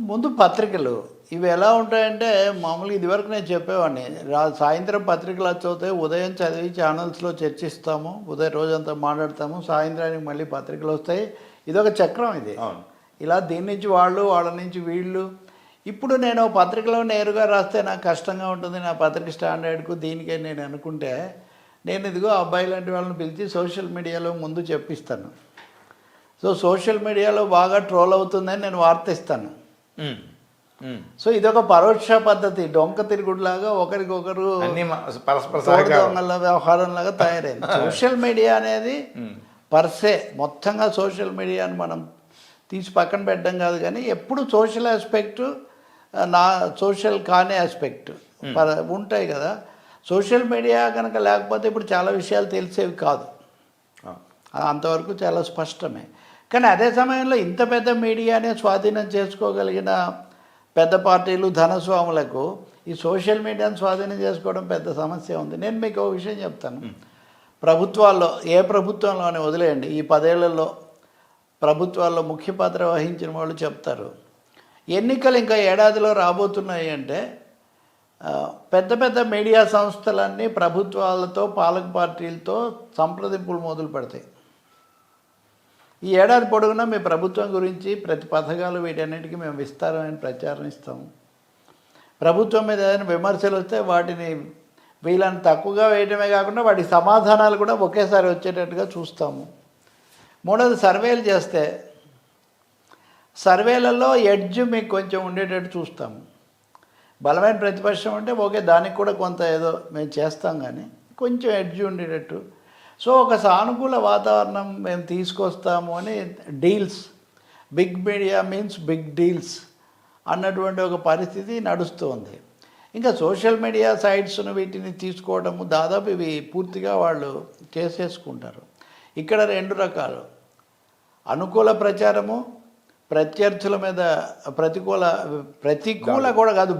ముందు పత్రికలు ఇవి ఎలా ఉంటాయంటే మామూలుగా ఇదివరకు నేను చెప్పేవాడిని సాయంత్రం పత్రికలు వచ్చవుతాయి, ఉదయం చదివి ఛానల్స్లో చర్చిస్తాము, ఉదయం రోజంతా మాట్లాడతాము, సాయంత్రానికి మళ్ళీ పత్రికలు వస్తాయి. ఇదొక చక్రం ఇది. ఇలా దీని నుంచి వాళ్ళ నుంచి వీళ్ళు. ఇప్పుడు నేను పత్రికలో నేరుగా రాస్తే నాకు కష్టంగా ఉంటుంది, నా పత్రిక స్టాండర్డ్కు దీనికే నేను అనుకుంటే నేను ఇదిగో అబ్బాయి లాంటి వాళ్ళని పిలిచి సోషల్ మీడియాలో ముందు చెప్పిస్తాను. సో సోషల్ మీడియాలో బాగా ట్రోల్ అవుతుందని నేను వార్త ఇస్తాను. సో ఇదొక పరోక్ష పద్ధతి, డొంక తిరుగుడులాగా ఒకరికొకరు దొంగల వ్యవహారంలాగా తయారైంది. సోషల్ మీడియా అనేది పర్సే మొత్తంగా సోషల్ మీడియాని మనం తీసి పక్కన పెట్టడం కాదు, కానీ ఎప్పుడు సోషల్ ఆస్పెక్ట్ నా సోషల్ కానే ఆస్పెక్ట్ ఉంటాయి కదా. సోషల్ మీడియా కనుక లేకపోతే ఇప్పుడు చాలా విషయాలు తెలిసేవి కాదు, అంతవరకు చాలా స్పష్టమే. కానీ అదే సమయంలో ఇంత పెద్ద మీడియానే స్వాధీనం చేసుకోగలిగిన పెద్ద పార్టీలు ధనస్వాములకు ఈ సోషల్ మీడియాను స్వాధీనం చేసుకోవడం పెద్ద సమస్య ఉంది. నేను మీకు ఒక విషయం చెప్తాను. ప్రభుత్వాల్లో ఏ ప్రభుత్వంలోనే వదిలేయండి, ఈ 10 ఏళ్లలో ప్రభుత్వాల్లో ముఖ్య పాత్ర వహించిన వాళ్ళు చెప్తారు, ఎన్నికలు ఇంకా ఏడాదిలో రాబోతున్నాయి అంటే పెద్ద పెద్ద మీడియా సంస్థలన్నీ ప్రభుత్వాలతో పాలక పార్టీలతో సంప్రదింపులు మొదలు పెడతాయి. ఈ ఏడాది పొడుగునా మీ ప్రభుత్వం గురించి ప్రతి పథకాలు వీటన్నిటికీ మేము విస్తారమైన ప్రచారం ఇస్తాము. ప్రభుత్వం మీద ఏదైనా విమర్శలు వస్తే వాటిని వీళ్ళని తక్కువగా వేయడమే కాకుండా వాటి సమాధానాలు కూడా ఒకేసారి వచ్చేటట్టుగా చూస్తాము. మూడోది సర్వేలు చేస్తే సర్వేలలో ఎడ్జ్ మీకు కొంచెం ఉండేటట్టు చూస్తాము. బలమైన ప్రతిపక్షం అంటే ఓకే, దానికి కూడా కొంత ఏదో మేము చేస్తాం, కానీ కొంచెం ఎడ్జ్ ఉండేటట్టు. సో ఒక సానుకూల వాతావరణం మేము తీసుకొస్తాము అని deals, big media means big deals అన్నటువంటి ఒక పరిస్థితి నడుస్తుంది. ఇంకా సోషల్ మీడియా సైట్స్ను వీటిని తీసుకోవడము దాదాపు ఇవి పూర్తిగా వాళ్ళు చేసేసుకుంటారు. ఇక్కడ 2 రకాలు, అనుకూల ప్రచారము, ప్రత్యర్థుల మీద ప్రతికూల కూడా కాదు,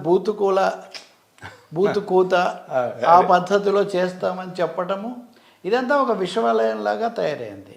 బూతుకూత ఆ పద్ధతిలో చేస్తామని చెప్పటము, ఇదంతా ఒక విశ్వవలయంలాగా తయారైంది.